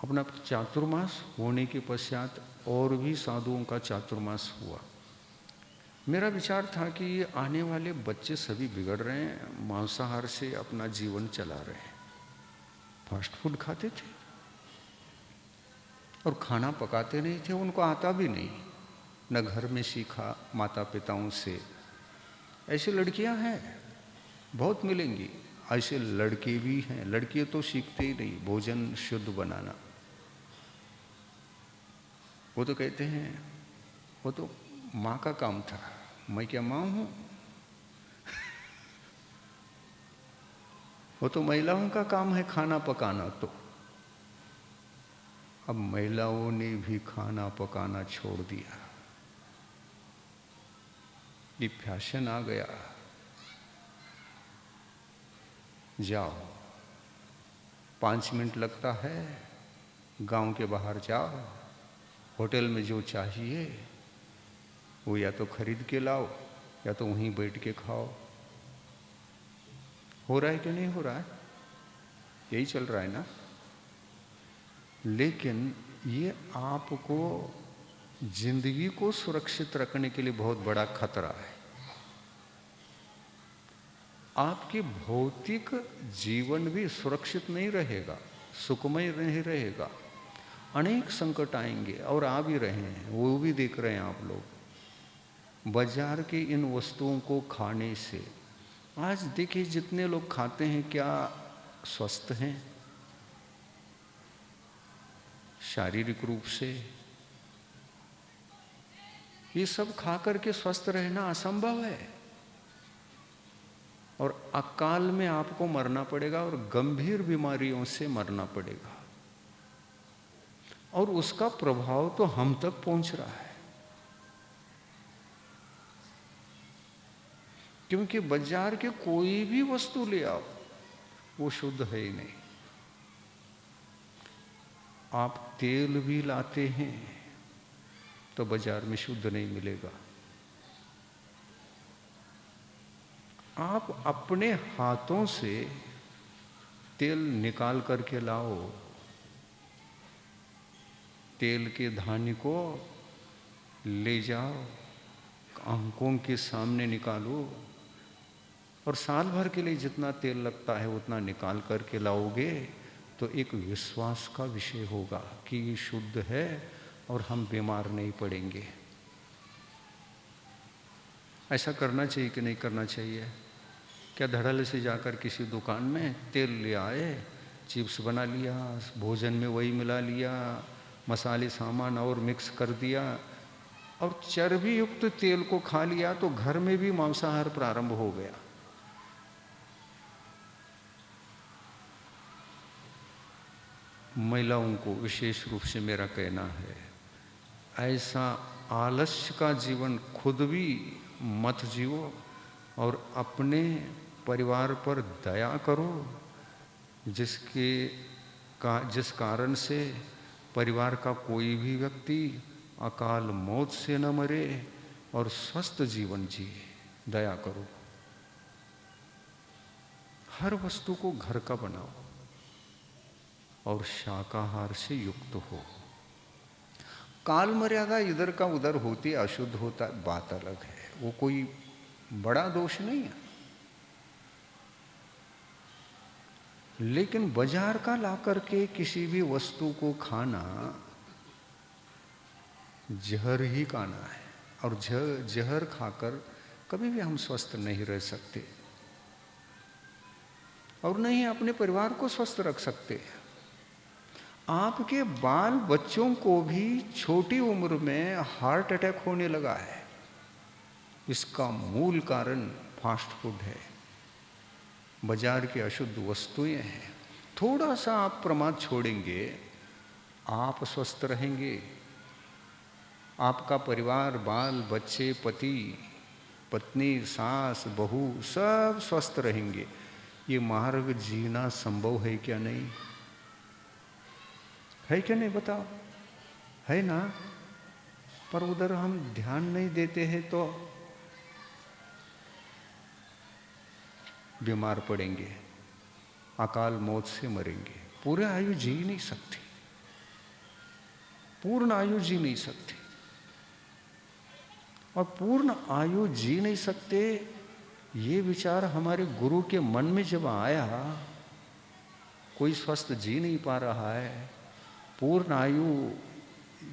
अपना चातुर्मास होने के पश्चात और भी साधुओं का चातुर्मास हुआ। मेरा विचार था कि ये आने वाले बच्चे सभी बिगड़ रहे हैं, मांसाहार से अपना जीवन चला रहे हैं, फास्ट फूड खाते थे और खाना पकाते नहीं थे, उनको आता भी नहीं, न घर में सीखा माता पिताओं से। ऐसी लड़कियां हैं, बहुत मिलेंगी, ऐसे लड़के भी हैं। लड़कियां तो सीखते ही नहीं भोजन शुद्ध बनाना। वो तो कहते हैं वो तो माँ का काम था, मैं क्या माँ हूँ? वो तो महिलाओं का काम है खाना पकाना। तो अब महिलाओं ने भी खाना पकाना छोड़ दिया, ये फैशन आ गया। जाओ, 5 मिनट लगता है, गांव के बाहर जाओ, होटल में जो चाहिए वो या तो खरीद के लाओ या तो वहीं बैठ के खाओ। हो रहा है कि नहीं हो रहा है? यही चल रहा है ना। लेकिन ये आपको जिंदगी को सुरक्षित रखने के लिए बहुत बड़ा खतरा है। आपकी भौतिक जीवन भी सुरक्षित नहीं रहेगा, सुखमय नहीं रहेगा। अनेक संकट आएंगे और आ भी रहे हैं, वो भी देख रहे हैं आप लोग। बाजार की इन वस्तुओं को खाने से आज देखिए जितने लोग खाते हैं क्या स्वस्थ हैं शारीरिक रूप से? ये सब खा करके स्वस्थ रहना असंभव है और अकाल में आपको मरना पड़ेगा और गंभीर बीमारियों से मरना पड़ेगा और उसका प्रभाव तो हम तक पहुंच रहा है। क्योंकि बाजार के कोई भी वस्तु ले आओ वो शुद्ध है ही नहीं। आप तेल भी लाते हैं तो बाजार में शुद्ध नहीं मिलेगा। आप अपने हाथों से तेल निकाल करके लाओ, तेल के धान्य को ले जाओ, आंखों के सामने निकालो और साल भर के लिए जितना तेल लगता है उतना निकाल करके लाओगे तो एक विश्वास का विषय होगा कि ये शुद्ध है और हम बीमार नहीं पड़ेंगे। ऐसा करना चाहिए कि नहीं करना चाहिए? क्या धड़ल्ले से जाकर किसी दुकान में तेल ले आए, चिप्स बना लिया, भोजन में वही मिला लिया, मसाले सामान और मिक्स कर दिया और चर्बी युक्त तेल को खा लिया तो घर में भी मांसाहार प्रारंभ हो गया। महिलाओं को विशेष रूप से मेरा कहना है, ऐसा आलस्य का जीवन खुद भी मत जियो और अपने परिवार पर दया करो, जिस कारण से परिवार का कोई भी व्यक्ति अकाल मौत से न मरे और स्वस्थ जीवन जिए। दया करो, हर वस्तु को घर का बनाओ और शाकाहार से युक्त हो। काल मर्यादा इधर का उधर होती अशुद्ध होता बात अलग है, वो कोई बड़ा दोष नहीं है। लेकिन बाजार का लाकर के किसी भी वस्तु को खाना जहर ही खाना है और जहर खाकर कभी भी हम स्वस्थ नहीं रह सकते और नहीं अपने परिवार को स्वस्थ रख सकते। आपके बाल बच्चों को भी छोटी उम्र में हार्ट अटैक होने लगा है। इसका मूल कारण फास्ट फूड है, बाजार की अशुद्ध वस्तुएं हैं। थोड़ा सा आप प्रमाद छोड़ेंगे, आप स्वस्थ रहेंगे, आपका परिवार, बाल बच्चे, पति पत्नी, सास बहू सब स्वस्थ रहेंगे। ये मार्ग जीना संभव है क्या? नहीं है क्या? नहीं बताओ, है ना? पर उधर हम ध्यान नहीं देते हैं तो बीमार पड़ेंगे, अकाल मौत से मरेंगे, पूरे आयु जी नहीं सकते। पूर्ण आयु जी नहीं सकते। और पूर्ण आयु जी नहीं सकते, ये विचार हमारे गुरु के मन में जब आया, कोई स्वस्थ जी नहीं पा रहा है, पूर्ण आयु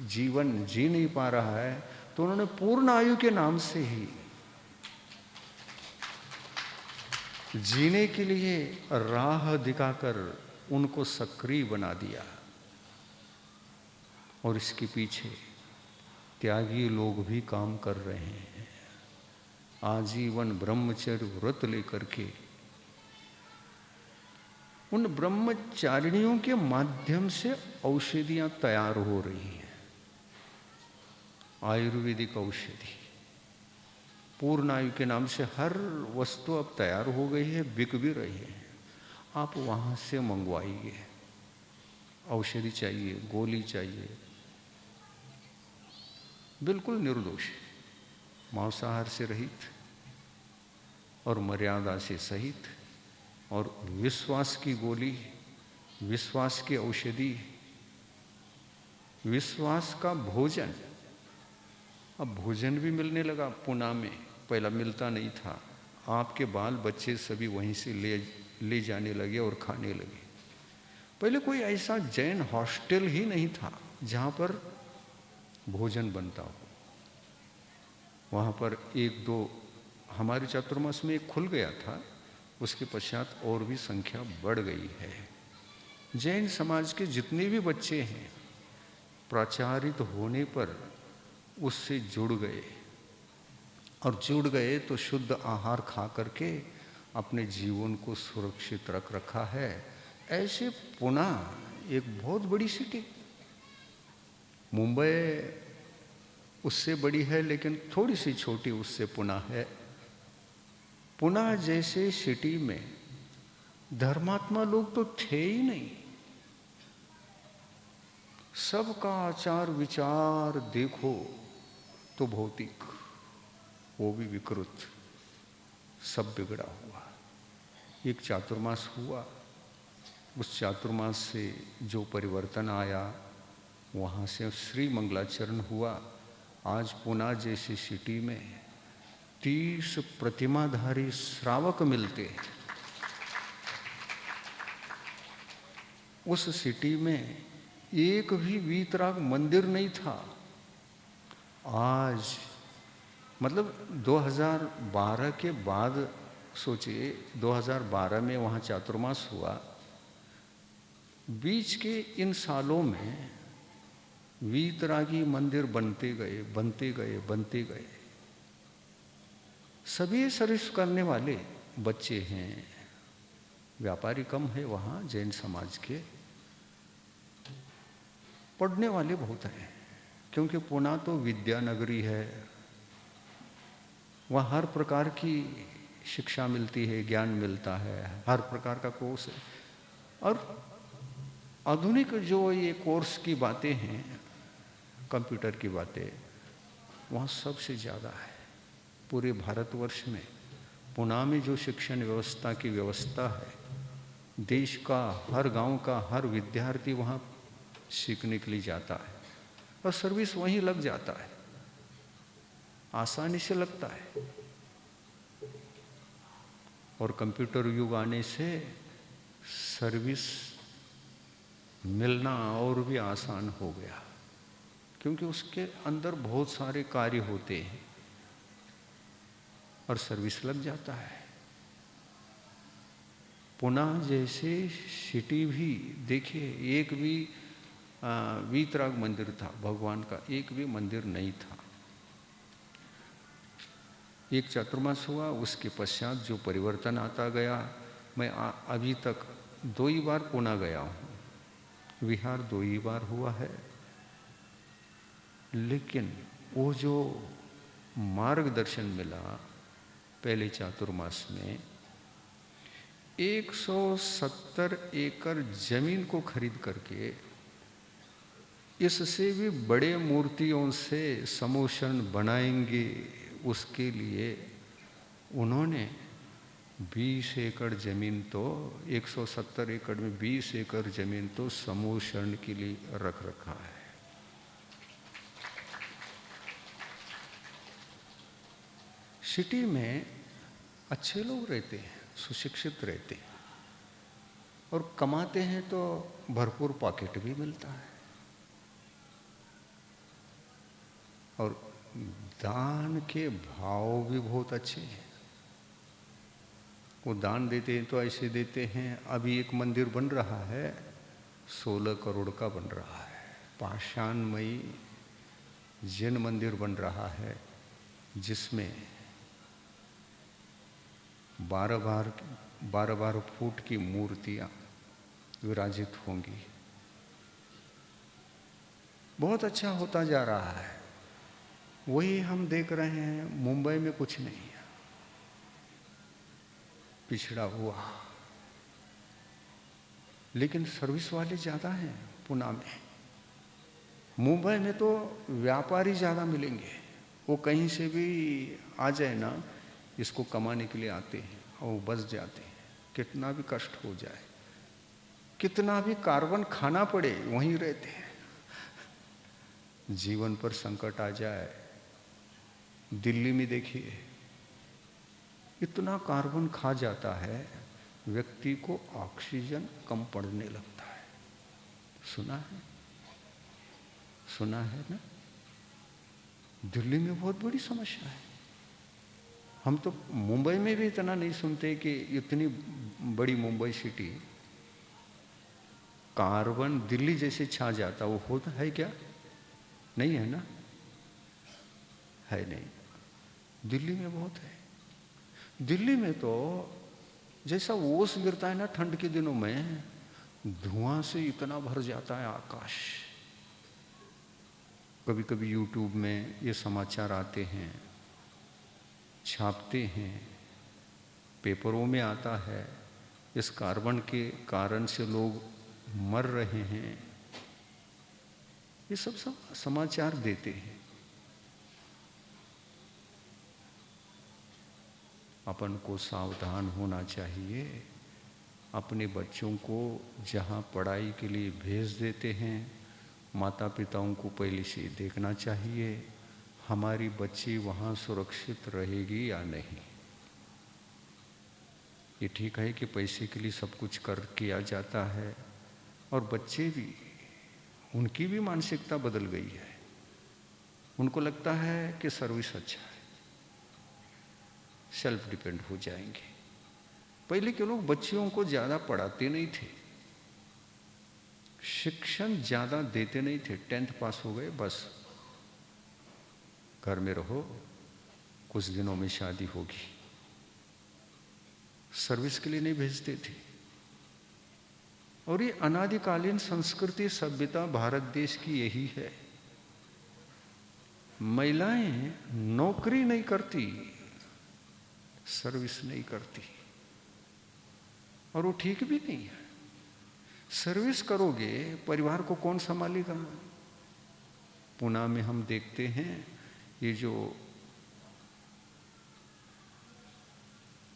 जीवन जी नहीं पा रहा है, तो उन्होंने पूर्ण आयु के नाम से ही जीने के लिए राह दिखाकर उनको सक्रिय बना दिया। और इसके पीछे त्यागी लोग भी काम कर रहे हैं। आजीवन ब्रह्मचर्य व्रत लेकर के उन ब्रह्मचारिणियों के माध्यम से औषधियां तैयार हो रही हैं, आयुर्वेदिक औषधि। पूर्ण आयु के नाम से हर वस्तु अब तैयार हो गई है, बिक भी रही है। आप वहां से मंगवाइए। औषधि चाहिए, गोली चाहिए, बिल्कुल निर्दोष, मांसाहार से रहित और मर्यादा से सहित, और विश्वास की गोली, विश्वास की औषधि, विश्वास का भोजन। अब भोजन भी मिलने लगा पुणे में, पहला मिलता नहीं था। आपके बाल बच्चे सभी वहीं से ले जाने लगे और खाने लगे। पहले कोई ऐसा जैन हॉस्टल ही नहीं था जहाँ पर भोजन बनता हो। वहाँ पर एक दो हमारे चातुर्मास में एक खुल गया था, उसके पश्चात और भी संख्या बढ़ गई है। जैन समाज के जितने भी बच्चे हैं, प्राचारित होने पर उससे जुड़ गए, और जुड़ गए तो शुद्ध आहार खा करके अपने जीवन को सुरक्षित रख रखा है। ऐसे पुणे एक बहुत बड़ी सिटी, मुंबई उससे बड़ी है लेकिन थोड़ी सी छोटी उससे पुणे है। पुणे जैसे सिटी में धर्मात्मा लोग तो थे ही नहीं। सबका आचार विचार देखो तो भौतिक, वो भी विकृत, सब बिगड़ा हुआ। एक चातुर्मास हुआ, उस चातुर्मास से जो परिवर्तन आया, वहाँ से श्री मंगलाचरण हुआ। आज पुणे जैसी सिटी में 30 प्रतिमाधारी श्रावक मिलते हैं। उस सिटी में एक भी वीतराग मंदिर नहीं था। आज मतलब 2012 के बाद सोचिए, 2012 में वहाँ चातुर्मास हुआ, बीच के इन सालों में वीतरागी मंदिर बनते गए, बनते गए, बनते गए। सभी सर्विस करने वाले बच्चे हैं, व्यापारी कम है वहाँ जैन समाज के, पढ़ने वाले बहुत हैं, क्योंकि पुणे तो विद्या नगरी है। वहाँ हर प्रकार की शिक्षा मिलती है, ज्ञान मिलता है, हर प्रकार का कोर्स है। और आधुनिक जो ये कोर्स की बातें हैं, कंप्यूटर की बातें, वहाँ सबसे ज़्यादा है पूरे भारतवर्ष में। पुणे में जो शिक्षण व्यवस्था की व्यवस्था है, देश का हर गांव का हर विद्यार्थी वहाँ सीखने के लिए जाता है और सर्विस वहीं लग जाता है, आसानी से लगता है। और कंप्यूटर युग आने से सर्विस मिलना और भी आसान हो गया, क्योंकि उसके अंदर बहुत सारे कार्य होते हैं और सर्विस लग जाता है। पुणे जैसे सिटी भी देखिए, एक भी वीतराग मंदिर था भगवान का, एक भी मंदिर नहीं था। एक चातुर्मास हुआ, उसके पश्चात जो परिवर्तन आता गया। मैं अभी तक 2 ही बार पुणे गया हूँ, विहार 2 ही बार हुआ है, लेकिन वो जो मार्गदर्शन मिला पहले चातुर्मास में, 170 एकड़ जमीन को खरीद करके इससे भी बड़े मूर्तियों से समोषण बनाएंगे, उसके लिए उन्होंने 20 एकड़ जमीन तो 170 एकड़ में 20 एकड़ जमीन तो समोषण के लिए रख रखा है। सिटी में अच्छे लोग रहते हैं, सुशिक्षित रहते हैं और कमाते हैं तो भरपूर पॉकेट भी मिलता है और दान के भाव भी बहुत अच्छे हैं। वो दान देते हैं तो ऐसे देते हैं, अभी एक मंदिर बन रहा है 16 करोड़ का बन रहा है, पाषाणमयी जैन मंदिर बन रहा है जिसमें 12 फुट की मूर्तियां विराजित होंगी। बहुत अच्छा होता जा रहा है। वही हम देख रहे हैं मुंबई में कुछ नहीं है, पिछड़ा हुआ, लेकिन सर्विस वाले ज़्यादा हैं पुणे में। मुंबई में तो व्यापारी ज़्यादा मिलेंगे, वो कहीं से भी आ जाए ना, इसको कमाने के लिए आते हैं और वो बस जाते हैं। कितना भी कष्ट हो जाए, कितना भी कार्बन खाना पड़े, वहीं रहते हैं। जीवन पर संकट आ जाए, दिल्ली में देखिए इतना कार्बन खा जाता है, व्यक्ति को ऑक्सीजन कम पड़ने लगता है। सुना है ना? दिल्ली में बहुत बड़ी समस्या है। हम तो मुंबई में भी इतना नहीं सुनते कि इतनी बड़ी मुंबई सिटी कार्बन दिल्ली जैसे छा जाता, वो होता है क्या? नहीं है ना, है नहीं। दिल्ली में बहुत है। दिल्ली में तो जैसा ओस गिरता है ना ठंड के दिनों में, धुआं से इतना भर जाता है आकाश। कभी कभी यूट्यूब में ये समाचार आते हैं, छापते हैं, पेपरों में आता है, इस कार्बन के कारण से लोग मर रहे हैं, ये सब समाचार देते हैं। अपन को सावधान होना चाहिए। अपने बच्चों को जहाँ पढ़ाई के लिए भेज देते हैं, माता पिताओं को पहले से देखना चाहिए हमारी बच्ची वहाँ सुरक्षित रहेगी या नहीं। ये ठीक है कि पैसे के लिए सब कुछ किया जाता है, और बच्चे भी, उनकी भी मानसिकता बदल गई है। उनको लगता है कि सर्विस अच्छा है, सेल्फ डिपेंड हो जाएंगे। पहले के लोग बच्चियों को ज़्यादा पढ़ाते नहीं थे, शिक्षण ज़्यादा देते नहीं थे। 10th पास हो गए बस, घर में रहो, कुछ दिनों में शादी होगी। सर्विस के लिए नहीं भेजते थे। और ये अनादिकालीन संस्कृति सभ्यता भारत देश की यही है। महिलाएं नौकरी नहीं करती, सर्विस नहीं करती, और वो ठीक भी नहीं है। सर्विस करोगे, परिवार को कौन संभालेगा? पुणे में हम देखते हैं, ये जो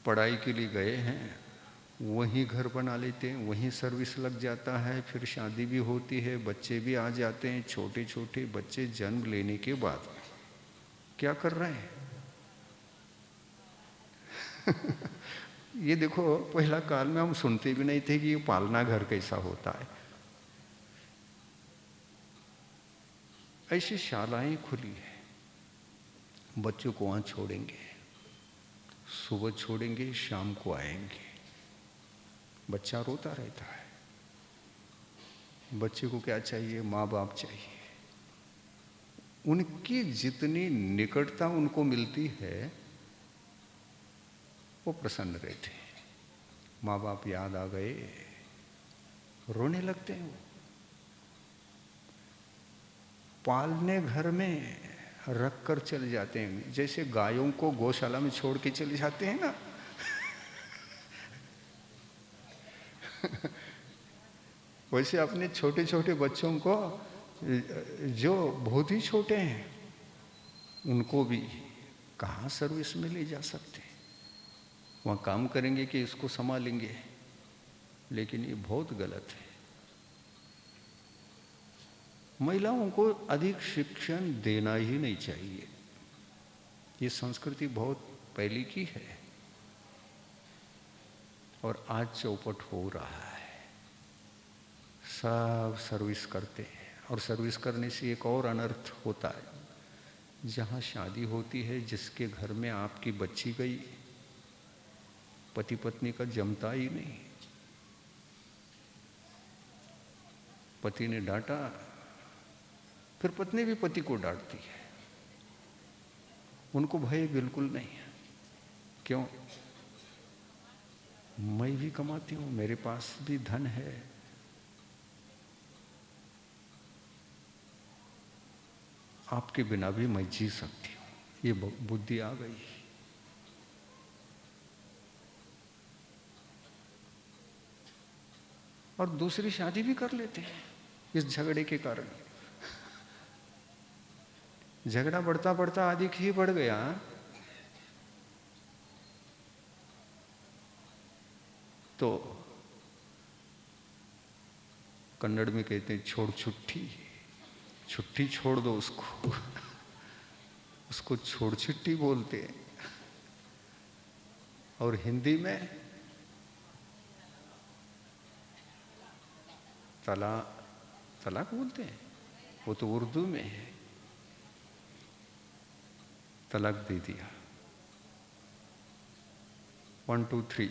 पढ़ाई के लिए गए हैं वहीं घर बना लेते हैं, वहीं सर्विस लग जाता है, फिर शादी भी होती है, बच्चे भी आ जाते हैं। छोटे छोटे बच्चे जन्म लेने के बाद क्या कर रहे हैं? ये देखो, पहला काल में हम सुनते भी नहीं थे कि ये पालना घर कैसा होता है। ऐसी शालाएं खुली है, बच्चों को वहां छोड़ेंगे, सुबह छोड़ेंगे, शाम को आएंगे। बच्चा रोता रहता है। बच्चे को क्या चाहिए? माँ बाप चाहिए। उनकी जितनी निकटता उनको मिलती है, वो प्रसन्न रहते हैं। माँ बाप याद आ गए, रोने लगते हैं। वो पालने घर में रख कर चले जाते हैं, जैसे गायों को गौशाला में छोड़ के चले जाते हैं ना। वैसे अपने छोटे छोटे बच्चों को, जो बहुत ही छोटे हैं, उनको भी कहाँ सर्विस में ले जा सकते हैं? वहाँ काम करेंगे कि इसको संभालेंगे? लेकिन ये बहुत गलत है। महिलाओं को अधिक शिक्षण देना ही नहीं चाहिए। ये संस्कृति बहुत पहले की है और आज चौपट हो रहा है। सब सर्विस करते हैं और सर्विस करने से एक और अनर्थ होता है। जहाँ शादी होती है, जिसके घर में आपकी बच्ची गई, पति पत्नी का जमता ही नहीं। पति ने डांटा, फिर पत्नी भी पति को डांटती है। उनको भय बिल्कुल नहीं है। क्यों? मैं भी कमाती हूं, मेरे पास भी धन है। आपके बिना भी मैं जी सकती हूं। ये बुद्धि आ गई। और दूसरी शादी भी कर लेते हैं इस झगड़े के कारण। झगड़ा बढ़ता बढ़ता अधिक ही बढ़ गया तो कन्नड़ में कहते हैं छोड़ छुट्टी, छुट्टी छोड़ दो उसको। उसको छोड़ छुट्टी बोलते हैं। और हिंदी में तलाक बोलते हैं। वो तो उर्दू में है। तलाक दे दिया, 1 2 3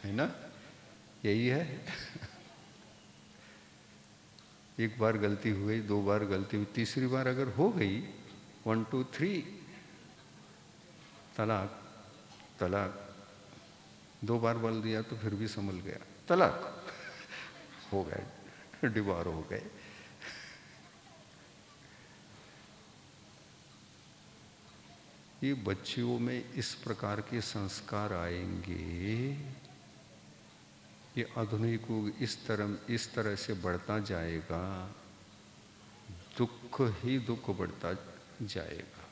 है ना? यही है। एक बार गलती हो गई, 2 बार गलती हुई, तीसरी बार अगर हो गई 1 2 3 तलाक। तलाक 2 बार बोल दिया तो फिर भी संभल गया, तलाक हो गए, डिवोर्स हो गए। ये बच्चियों में इस प्रकार के संस्कार आएंगे। ये आधुनिक युग इस तरह से बढ़ता जाएगा, दुख ही दुख बढ़ता जाएगा।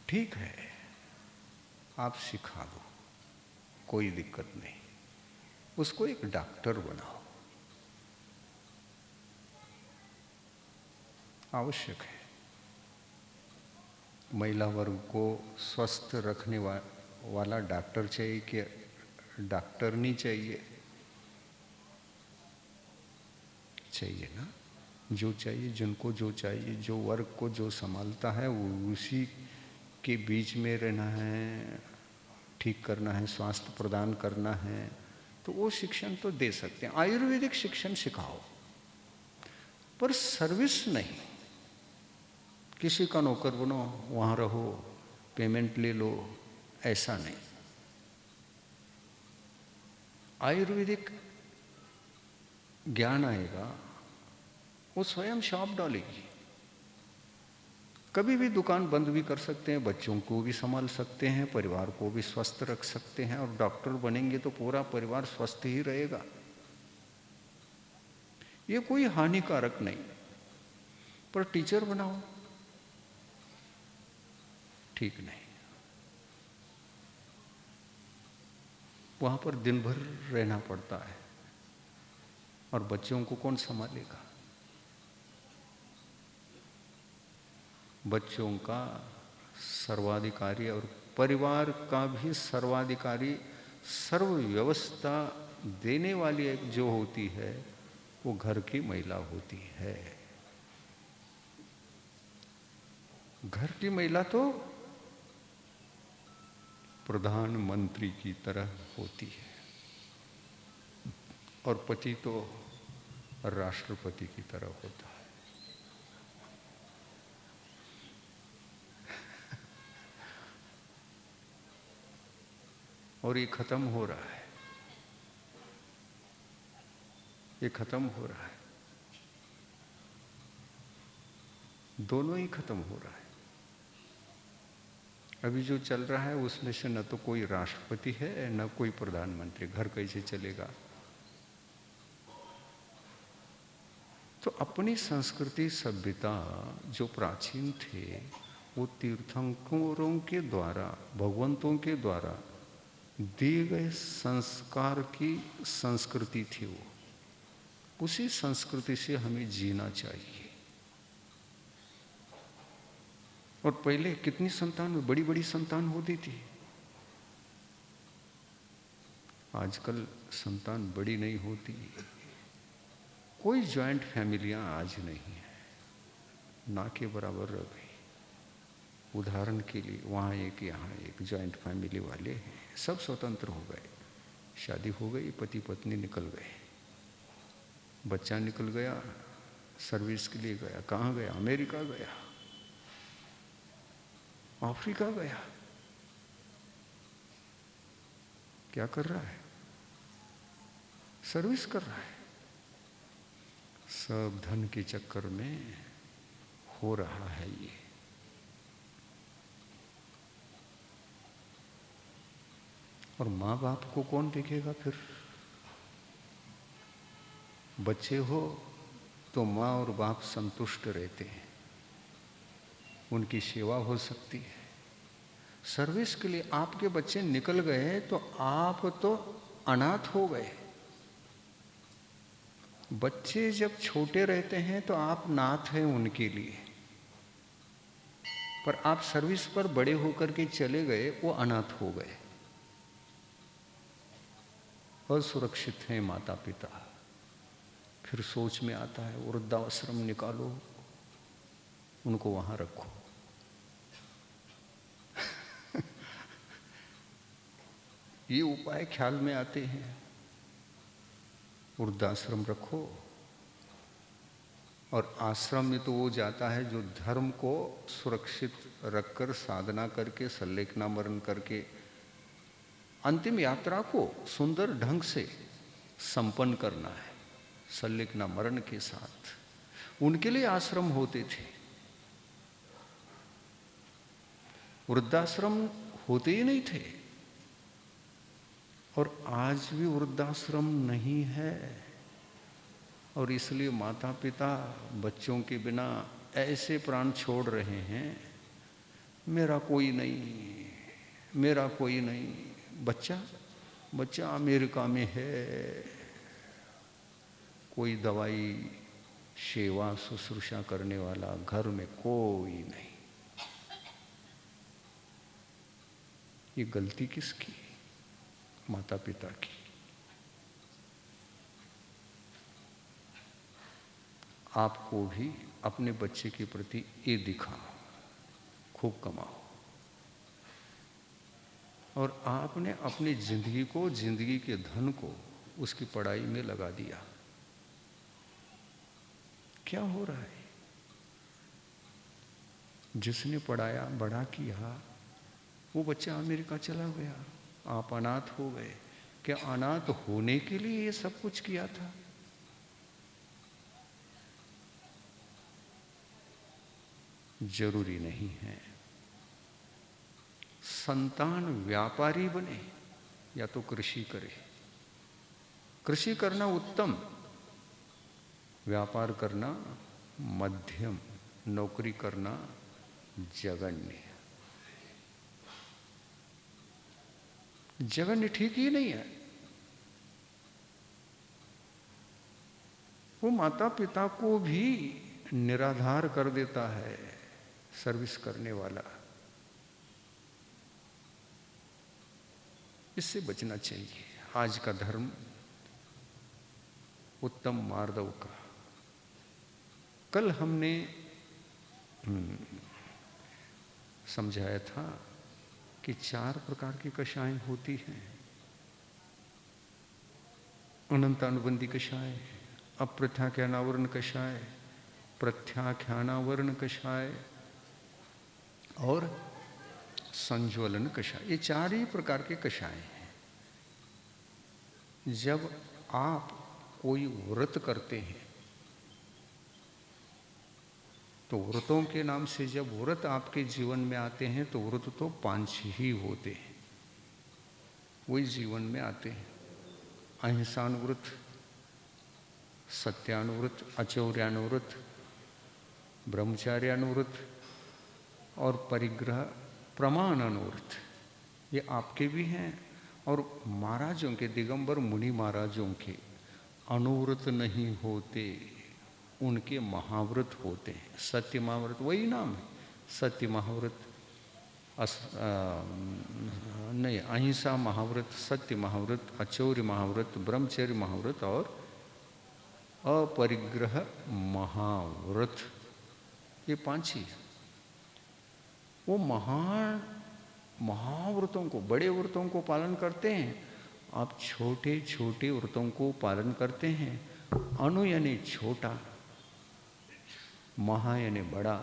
ठीक है, आप सिखा दो, कोई दिक्कत नहीं। उसको एक डॉक्टर बनाओ, आवश्यक है। महिला वर्ग को स्वस्थ रखने वाला डॉक्टर चाहिए कि डॉक्टर नहीं चाहिए? चाहिए ना। जो चाहिए, जिनको जो चाहिए, जो वर्ग को जो संभालता है वो उसी के बीच में रहना है, ठीक करना है, स्वास्थ्य प्रदान करना है, तो वो शिक्षण तो दे सकते हैं। आयुर्वेदिक शिक्षण सिखाओ, पर सर्विस नहीं। किसी का नौकर बनो, वहाँ रहो, पेमेंट ले लो, ऐसा नहीं। आयुर्वेदिक ज्ञान आएगा, वो स्वयं शॉप डालेगी। कभी भी दुकान बंद भी कर सकते हैं, बच्चों को भी संभाल सकते हैं, परिवार को भी स्वस्थ रख सकते हैं। और डॉक्टर बनेंगे तो पूरा परिवार स्वस्थ ही रहेगा। ये कोई हानिकारक नहीं। पर टीचर बनाओ, ठीक नहीं। वहां पर दिन भर रहना पड़ता है और बच्चों को कौन संभालेगा? बच्चों का सर्वाधिकारी और परिवार का भी सर्वाधिकारी, सर्व व्यवस्था देने वाली एक जो होती है वो घर की महिला होती है। घर की महिला तो प्रधानमंत्री की तरह होती है और पति तो राष्ट्रपति की तरह होता है। और ये खत्म हो रहा है, ये खत्म हो रहा है, दोनों ही खत्म हो रहा है। अभी जो चल रहा है उसमें से न तो कोई राष्ट्रपति है न कोई प्रधानमंत्री। घर कैसे चलेगा? तो अपनी संस्कृति सभ्यता जो प्राचीन थे वो तीर्थंकरों के द्वारा, भगवंतों के द्वारा दिए गए संस्कार की संस्कृति थी। वो उसी संस्कृति से हमें जीना चाहिए। और पहले कितनी संतान में बड़ी बड़ी संतान होती थी, आजकल संतान बड़ी नहीं होती। कोई जॉइंट फैमिलियां आज नहीं है, ना के बराबर रह गई। उदाहरण के लिए वहाँ एक यहाँ एक जॉइंट फैमिली वाले हैं, सब स्वतंत्र हो गए, शादी हो गई, पति पत्नी निकल गए, बच्चा निकल गया, सर्विस के लिए गया, कहाँ गया? अमेरिका गया, अफ्रीका गया। क्या कर रहा है? सर्विस कर रहा है। सब धन के चक्कर में हो रहा है ये। और माँ बाप को कौन देखेगा फिर? बच्चे हो तो माँ और बाप संतुष्ट रहते हैं, उनकी सेवा हो सकती है। सर्विस के लिए आपके बच्चे निकल गए तो आप तो अनाथ हो गए। बच्चे जब छोटे रहते हैं तो आप नाथ हैं उनके लिए, पर आप सर्विस पर बड़े होकर के चले गए, वो अनाथ हो गए। असुरक्षित हैं माता पिता। फिर सोच में आता है वृद्धाश्रम निकालो, उनको वहां रखो। ये उपाय ख्याल में आते हैं, वृद्धाश्रम रखो। और आश्रम में तो वो जाता है जो धर्म को सुरक्षित रखकर साधना करके सल्लेखनामरण करके अंतिम यात्रा को सुंदर ढंग से संपन्न करना है, सल्लेखनामरण के साथ। उनके लिए आश्रम होते थे। वृद्धाश्रम होते ही नहीं थे। और आज भी वृद्धाश्रम नहीं है। और इसलिए माता पिता बच्चों के बिना ऐसे प्राण छोड़ रहे हैं, मेरा कोई नहीं, मेरा कोई नहीं। बच्चा अमेरिका में है, कोई दवाई सेवा शुश्रूषा करने वाला घर में कोई नहीं। ये गलती किसकी? माता पिता की। आपको भी अपने बच्चे के प्रति ये दिखाओ, खूब कमाओ। और आपने अपनी जिंदगी को, जिंदगी के धन को उसकी पढ़ाई में लगा दिया। क्या हो रहा है? जिसने पढ़ाया, बड़ा किया, वो बच्चा अमेरिका चला गया, आप अनाथ हो गए। क्या अनाथ होने के लिए ये सब कुछ किया था? जरूरी नहीं है। संतान व्यापारी बने या तो कृषि करे। कृषि करना उत्तम, व्यापार करना मध्यम, नौकरी करना जघन्य। जघन्य ठीक ही नहीं है। वो माता पिता को भी निराधार कर देता है सर्विस करने वाला। इससे बचना चाहिए। आज का धर्म उत्तम मार्दव का। कल हमने समझाया था कि 4 प्रकार की कषायें होती हैं। अनंतानुबंधी कषाय, अप्रत्याख्यानावरण कषाय, प्रत्याख्यानावरण कषाय और संज्वलन कषाय। ये 4 ही प्रकार के कषाय हैं। जब आप कोई व्रत करते हैं तो व्रतों के नाम से जब व्रत आपके जीवन में आते हैं तो व्रत तो 5 ही होते हैं, वही जीवन में आते हैं। अहिंसानुव्रत, सत्यानुव्रत, अचौर्यानुव्रत, ब्रह्मचार्यानुव्रत और परिग्रह प्रमाणानुव्रत। ये आपके भी हैं और महाराजों के, दिगंबर मुनि महाराजों के अनुव्रत नहीं होते, उनके महाव्रत होते हैं। सत्य महाव्रत वही नाम है, सत्य महाव्रत, नहीं, अहिंसा महाव्रत, सत्य महाव्रत, अचौर्य महाव्रत, ब्रह्मचर्य महाव्रत और अपरिग्रह महाव्रत, ये 5 ही। वो महाव्रतों को, बड़े व्रतों को पालन करते हैं, आप छोटे छोटे व्रतों को पालन करते हैं। अणु यानी छोटा, महा यानी बड़ा।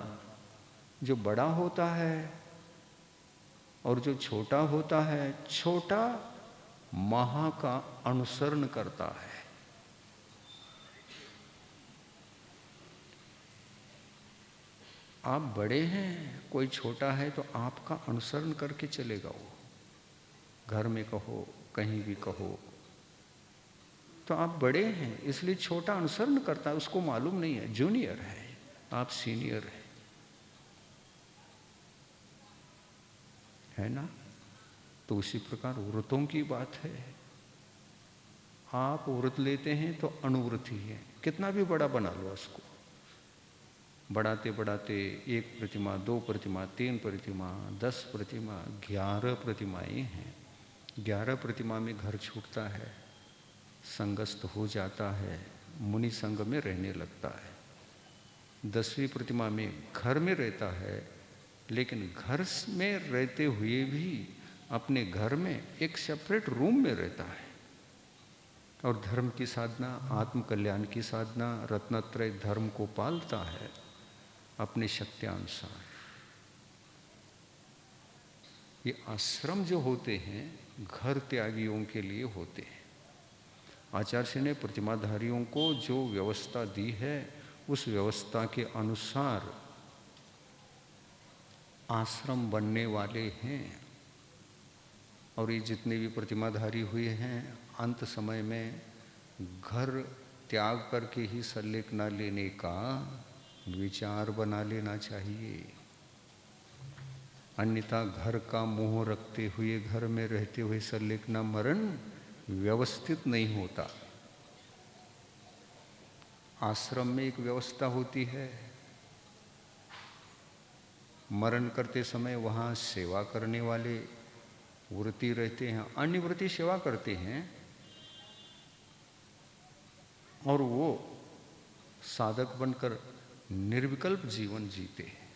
जो बड़ा होता है और जो छोटा होता है, छोटा महा का अनुसरण करता है। आप बड़े हैं, कोई छोटा है तो आपका अनुसरण करके चलेगा। वो घर में कहो, कहीं भी कहो, तो आप बड़े हैं इसलिए छोटा अनुसरण करता है। उसको मालूम नहीं है, जूनियर है, आप सीनियर है ना। तो उसी प्रकार व्रतों की बात है। आप व्रत लेते हैं तो अनुव्रत ही है, कितना भी बड़ा बना लो उसको। बढ़ाते बढ़ाते 1 प्रतिमा, 2 प्रतिमा, 3 प्रतिमा, 10 प्रतिमा, 11 प्रतिमाएं हैं। 11 प्रतिमा में घर छूटता है, संगस्त हो जाता है, मुनि संग में रहने लगता है। 10वीं प्रतिमा में घर में रहता है, लेकिन घर में रहते हुए भी अपने घर में एक सेपरेट रूम में रहता है और धर्म की साधना, आत्म कल्याण की साधना, रत्नत्रय धर्म को पालता है अपने शक्त्यानुसार। ये आश्रम जो होते हैं घर त्यागियों के लिए होते हैं। आचार्य ने प्रतिमाधारियों को जो व्यवस्था दी है उस व्यवस्था के अनुसार आश्रम बनने वाले हैं। और ये जितने भी प्रतिमाधारी हुए हैं, अंत समय में घर त्याग करके ही सल्लेख न लेने का विचार बना लेना चाहिए। अन्यथा घर का मोह रखते हुए, घर में रहते हुए सल्लेख न मरण व्यवस्थित नहीं होता। आश्रम में एक व्यवस्था होती है, मरण करते समय वहाँ सेवा करने वाले व्रती रहते हैं, अन्य व्रती सेवा करते हैं और वो साधक बनकर निर्विकल्प जीवन जीते हैं।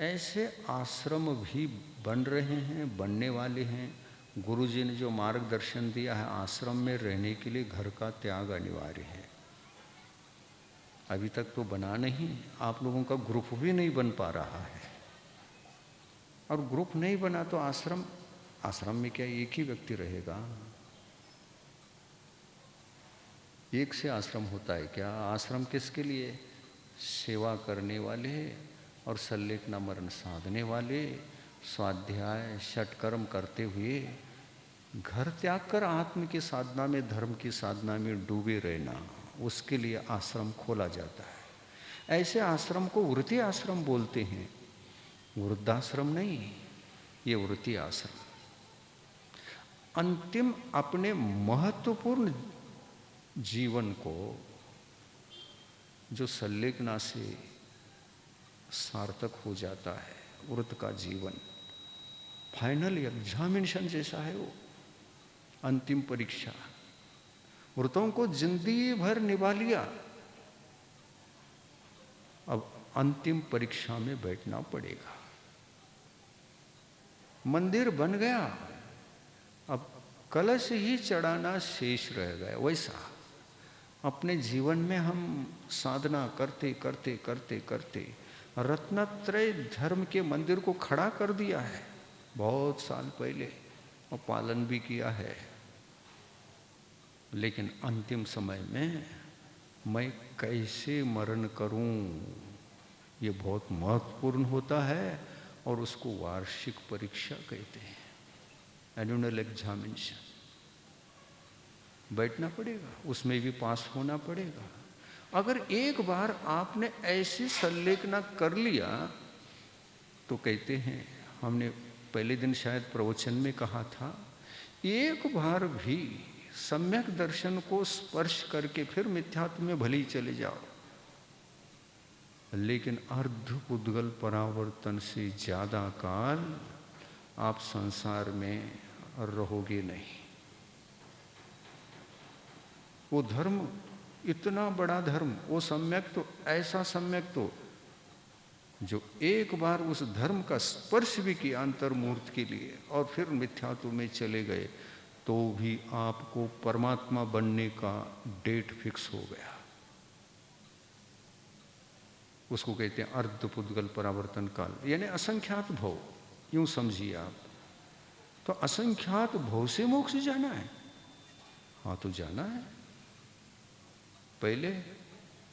ऐसे आश्रम भी बन रहे हैं, बनने वाले हैं। गुरुजी ने जो मार्गदर्शन दिया है, आश्रम में रहने के लिए घर का त्याग अनिवार्य है। अभी तक तो बना नहीं, आप लोगों का ग्रुप भी नहीं बन पा रहा है। और ग्रुप नहीं बना तो आश्रम में क्या एक ही व्यक्ति रहेगा? एक से आश्रम होता है क्या? आश्रम किसके लिए? सेवा करने वाले और सल्लेख न मरण साधने वाले, स्वाध्याय षटकर्म करते हुए घर त्याग कर आत्म की साधना में, धर्म की साधना में डूबे रहना, उसके लिए आश्रम खोला जाता है। ऐसे आश्रम को वृत्ति आश्रम बोलते हैं, वृद्धाश्रम नहीं, ये वृत्ति आश्रम। अंतिम अपने महत्वपूर्ण जीवन को जो सल्लेखना से सार्थक हो जाता है, व्रत का जीवन फाइनल एग्जामिनेशन जैसा है। वो अंतिम परीक्षा, व्रतों को जिंदगी भर निभा लिया, अब अंतिम परीक्षा में बैठना पड़ेगा। मंदिर बन गया, अब कलश ही चढ़ाना शेष रह गया। वैसा अपने जीवन में हम साधना करते करते करते करते रत्नत्रय धर्म के मंदिर को खड़ा कर दिया है बहुत साल पहले, और पालन भी किया है। लेकिन अंतिम समय में मैं कैसे मरण करूं, ये बहुत महत्वपूर्ण होता है और उसको वार्षिक परीक्षा कहते हैं, एनुअल एग्जामिनेशन। बैठना पड़ेगा, उसमें भी पास होना पड़ेगा। अगर एक बार आपने ऐसी सल्लेखना कर लिया तो कहते हैं, हमने पहले दिन शायद प्रवचन में कहा था, एक बार भी सम्यक दर्शन को स्पर्श करके फिर मिथ्यात्व में भले ही चले जाओ, लेकिन अर्ध पुद्गल परावर्तन से ज़्यादा काल आप संसार में रहोगे नहीं। वो धर्म इतना बड़ा धर्म, वो सम्यक तो ऐसा सम्यक तो जो एक बार उस धर्म का स्पर्श भी किया अंतर्मूर्त के लिए और फिर मिथ्यात्व में चले गए तो भी आपको परमात्मा बनने का डेट फिक्स हो गया। उसको कहते हैं अर्ध पुद्गल परावर्तन काल, यानी असंख्यात भव। यूं समझिए आप, तो असंख्यात भव से मोक्ष जाना है। हाँ तो जाना है। पहले,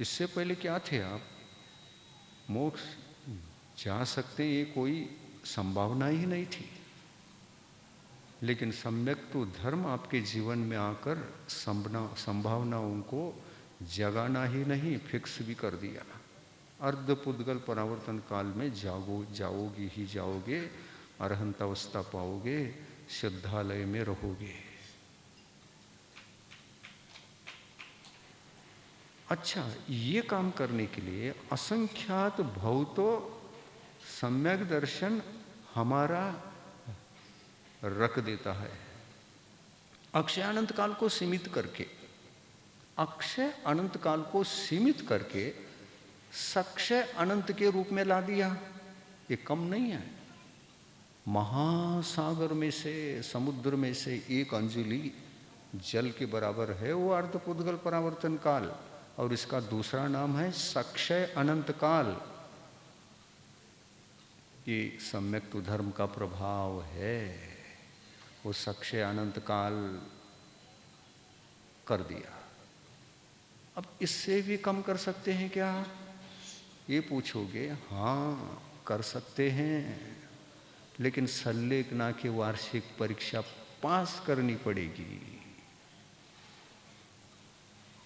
इससे पहले क्या थे आप? मोक्ष जा सकते ये कोई संभावना ही नहीं थी। लेकिन सम्यक तो धर्म आपके जीवन में आकर संभावनाओं को जगाना ही नहीं, फिक्स भी कर दिया। अर्ध पुद्गल परावर्तन काल में जाओगे ही जाओगे, अरहंत अवस्था पाओगे, सिद्धालय में रहोगे। अच्छा, ये काम करने के लिए असंख्यात भव तो सम्यक दर्शन हमारा रख देता है, अक्षय अनंत काल को सीमित करके। अक्षय अनंत काल को सीमित करके सक्षय अनंत के रूप में ला दिया। ये कम नहीं है। महासागर में से, समुद्र में से एक अंजुलि जल के बराबर है वो अर्ध पुद्गल परावर्तन काल, और इसका दूसरा नाम है सक्षय अनंत काल। ये सम्यक तो धर्म का प्रभाव है। वो सक्षय अनंत काल कर दिया। अब इससे भी कम कर सकते हैं क्या? ये पूछोगे। हाँ कर सकते हैं, लेकिन संलेखना की वार्षिक परीक्षा पास करनी पड़ेगी।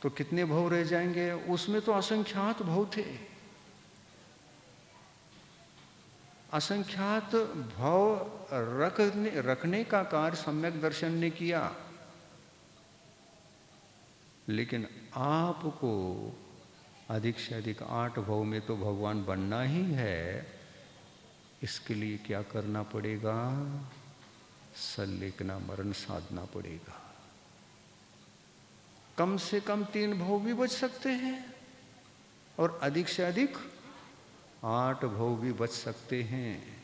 तो कितने भव रह जाएंगे? उसमें तो असंख्यात भव थे। असंख्यात भव रखने का कार्य सम्यक दर्शन ने किया, लेकिन आपको अधिक से अधिक 8 भव में तो भगवान बनना ही है। इसके लिए क्या करना पड़ेगा? संलेखना मरण साधना पड़ेगा। कम से कम 3 भव भी बच सकते हैं, और अधिक से अधिक 8 भव भी बच सकते हैं।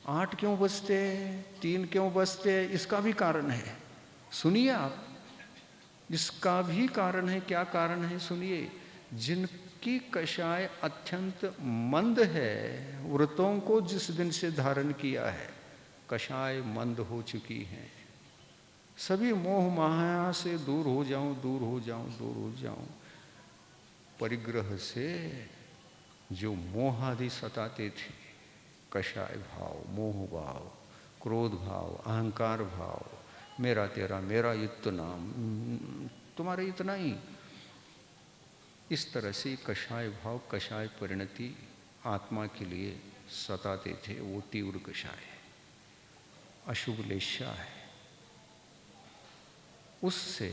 8 क्यों बचते, 3 क्यों बचते? इसका भी कारण है, सुनिए आप। इसका भी कारण है। क्या कारण है? सुनिए। जिनकी कषाय अत्यंत मंद है, व्रतों को जिस दिन से धारण किया है, कषाय मंद हो चुकी हैं। सभी मोह माया से दूर हो जाऊं, दूर हो जाऊं, दूर हो जाऊं। परिग्रह से जो मोह आदि सताते थे, कषाय भाव, मोह भाव, क्रोध भाव, अहंकार भाव, मेरा तेरा, मेरा इतना, तुम्हारा इतना ही, इस तरह से कषाय भाव, कषाय परिणति आत्मा के लिए सताते थे। वो तीव्र कषाय है, अशुभ लेशा है। उससे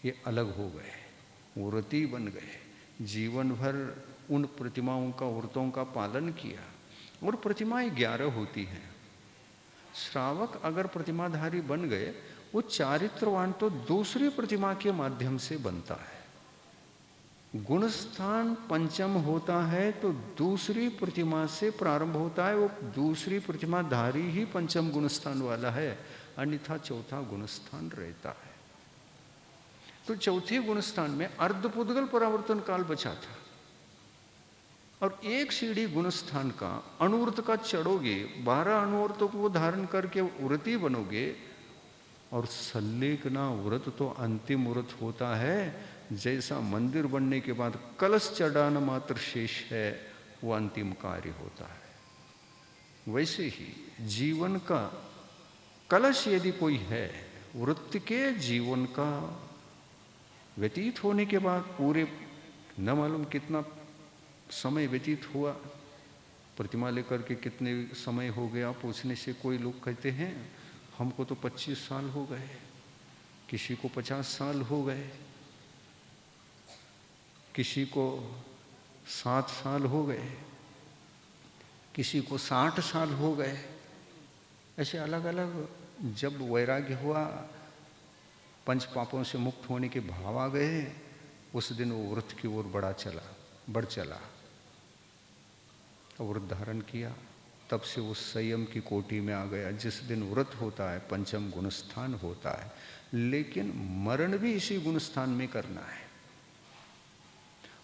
ये अलग हो गए, व्रती बन गए। जीवन भर उन प्रतिमाओं का, व्रतों का पालन किया। और प्रतिमाएं 11 होती हैं। श्रावक अगर प्रतिमाधारी बन गए, वो चारित्रवान तो दूसरी प्रतिमा के माध्यम से बनता है। गुणस्थान पंचम होता है तो दूसरी प्रतिमा से प्रारंभ होता है। वो दूसरी प्रतिमाधारी ही पंचम गुणस्थान वाला है, अन्यथा चौथा गुणस्थान रहता है। तो चौथे गुणस्थान में अर्धपुद्गल परावर्तन काल बचा था, और एक सीढ़ी गुणस्थान का अनुव्रत का चढ़ोगे, 12 अनुव्रतों को धारण करके व्रती बनोगे। और संलेखना व्रत तो अंतिम व्रत होता है। जैसा मंदिर बनने के बाद कलश चढ़ाना मात्र शेष है, वो अंतिम कार्य होता है। वैसे ही जीवन का कलश यदि कोई है, व्रत के जीवन का व्यतीत होने के बाद पूरे न मालूम कितना समय व्यतीत हुआ, प्रतिमा लेकर के कितने समय हो गया पूछने से कोई लोग कहते हैं हमको तो 25 साल हो गए, किसी को 50 साल हो गए। किसी को 7 साल हो गए, किसी को 60 साल हो गए। ऐसे अलग अलग जब वैराग्य हुआ, पंच पापों से मुक्त होने के भाव आ गए, उस दिन वो व्रत की ओर बढ़ चला, व्रत धारण किया। तब से वो संयम की कोटि में आ गया। जिस दिन व्रत होता है पंचम गुणस्थान होता है, लेकिन मरण भी इसी गुणस्थान में करना है।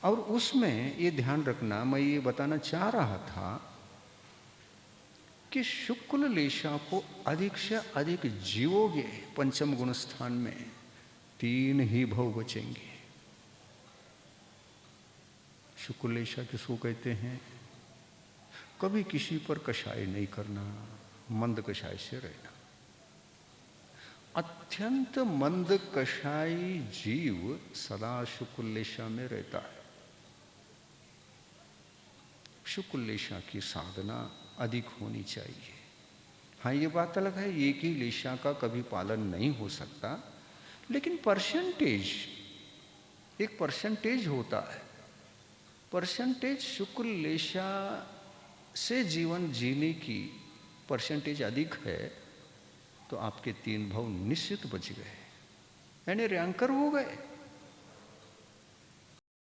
और उसमें ये ध्यान रखना, मैं ये बताना चाह रहा था कि शुक्ल लेशा को अधिक से अधिक जीवोगे पंचम गुणस्थान में, 3 ही भव बचेंगे। शुक्ल लेशा किसको कहते हैं? कभी किसी पर कषाय नहीं करना, मंद कषाय से रहना। अत्यंत मंद कषायी जीव सदा शुक्ल लेशा में रहता है। शुक्ल लेशा की साधना अधिक होनी चाहिए। हाँ, ये बात अलग है, एक ही लेशा का कभी पालन नहीं हो सकता, लेकिन परसेंटेज, एक परसेंटेज होता है। परसेंटेज शुक्ल लेशा से जीवन जीने की परसेंटेज अधिक है, तो आपके 3 भव निश्चित बच गए, यानी रैंकर हो गए।